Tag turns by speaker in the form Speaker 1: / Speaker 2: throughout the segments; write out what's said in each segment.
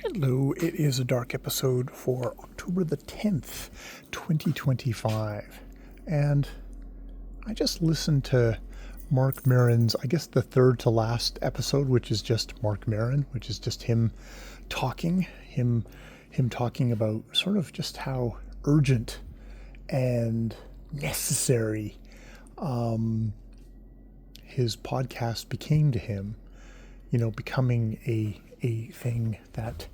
Speaker 1: Hello, it is a dark episode for October the 10th, 2025. And I just listened to Mark Maron's, I guess the third to last episode, which is just Mark Maron, which is just him talking, him talking about sort of just how urgent and necessary his podcast became to him, becoming a thing that,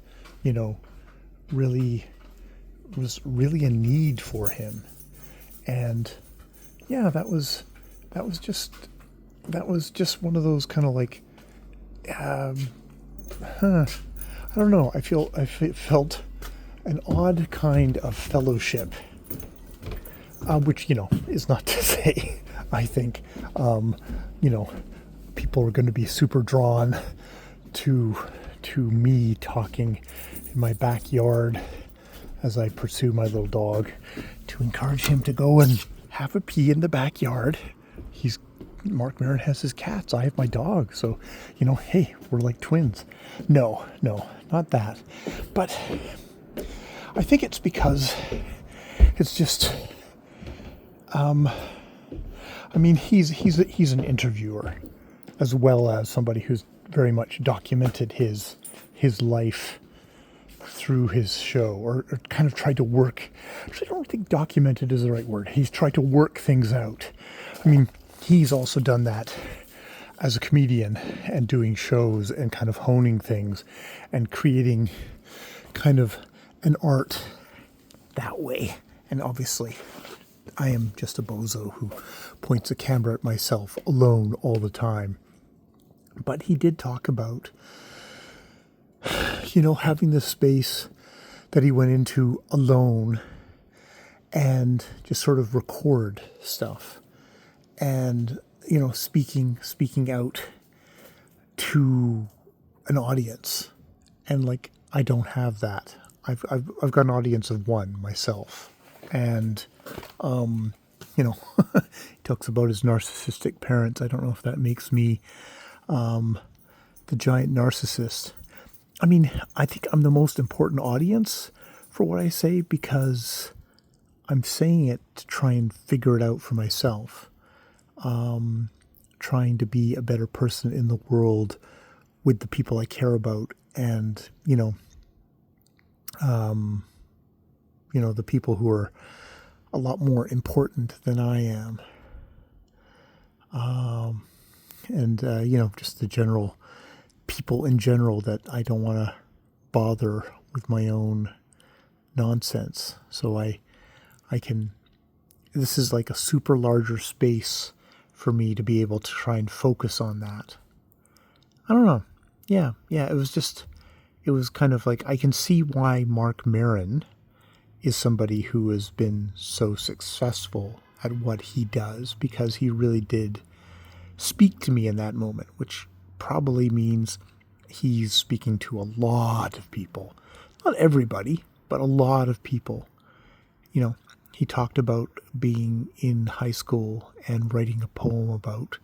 Speaker 1: really was really a need for him. And yeah, that was just one of those kind of like, I don't know. I felt an odd kind of fellowship, which, is not to say, I think, people are going to be super drawn to me talking in my backyard as I pursue my little dog to encourage him to go and have a pee in the backyard. Mark Maron has his cats. I have my dog. So, hey, we're like twins. No, not that. But I think it's because it's just, he's an interviewer as well as somebody who's very much documented his life through his show, or kind of tried to work. Actually, I don't think documented is the right word. He's tried to work things out. He's also done that as a comedian and doing shows and kind of honing things and creating kind of an art that way. And obviously, I am just a bozo who points a camera at myself alone all the time. But he did talk about, having this space that he went into alone and just sort of record stuff and, speaking out to an audience. And like, I don't have that. I've got an audience of one myself. And, he talks about his narcissistic parents. I don't know if that makes me the giant narcissist. I think I'm the most important audience for what I say because I'm saying it to try and figure it out for myself. Trying to be a better person in the world with the people I care about and, the people who are a lot more important than I am. And just the general people in general that I don't want to bother with my own nonsense. So I can, this is like a super larger space for me to be able to try and focus on that. I don't know. Yeah. It was kind of like, I can see why Mark Maron is somebody who has been so successful at what he does, because he really did speak to me in that moment, which probably means he's speaking to a lot of people. Not everybody, but a lot of people. He talked about being in high school and writing a poem about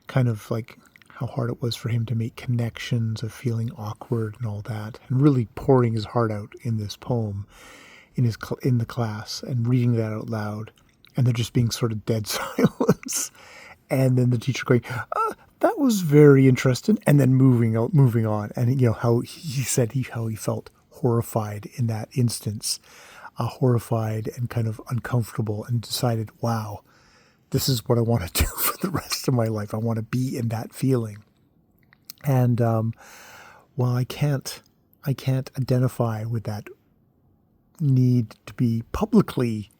Speaker 1: kind of like how hard it was for him to make connections, of feeling awkward and all that, and really pouring his heart out in this poem in the class and reading that out loud, and there just being sort of dead silence. And then the teacher going, that was very interesting. And then moving on. And, how he said how he felt horrified in that instance, horrified and kind of uncomfortable, and decided, wow, this is what I want to do for the rest of my life. I want to be in that feeling. And while I can't identify with that need to be publicly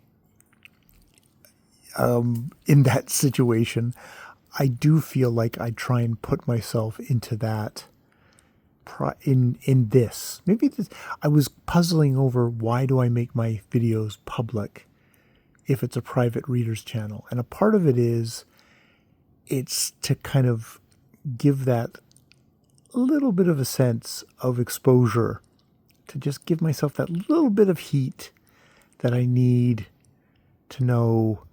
Speaker 1: in that situation, I do feel like I try and put myself into that in this. Maybe I was puzzling over, why do I make my videos public if it's a private readers channel? And a part of it is, it's to kind of give that little bit of a sense of exposure, to just give myself that little bit of heat that I need to know,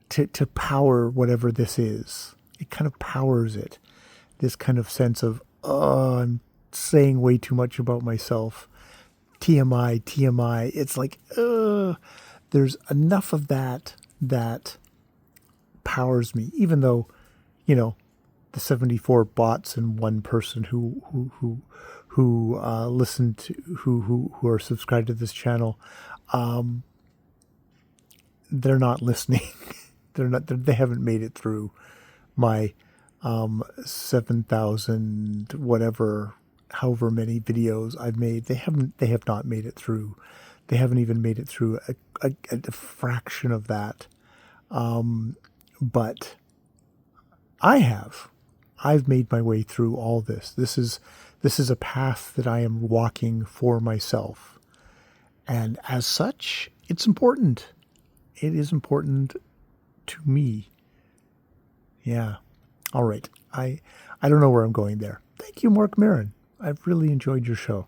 Speaker 1: to power whatever this is. It kind of powers it. This kind of sense of, I'm saying way too much about myself. TMI, TMI. It's like, there's enough of that that powers me, even though, the 74 bots and one person who listen to who are subscribed to this channel, they're not listening. They haven't made it through my 7,000 whatever, however many videos I've made. They have not made it through. They haven't even made it through a fraction of that. But I have. I've made my way through all this. This is a path that I am walking for myself. And as such, it's important. It is important to me. Yeah. All right. I don't know where I'm going there. Thank you, Mark Maron. I've really enjoyed your show.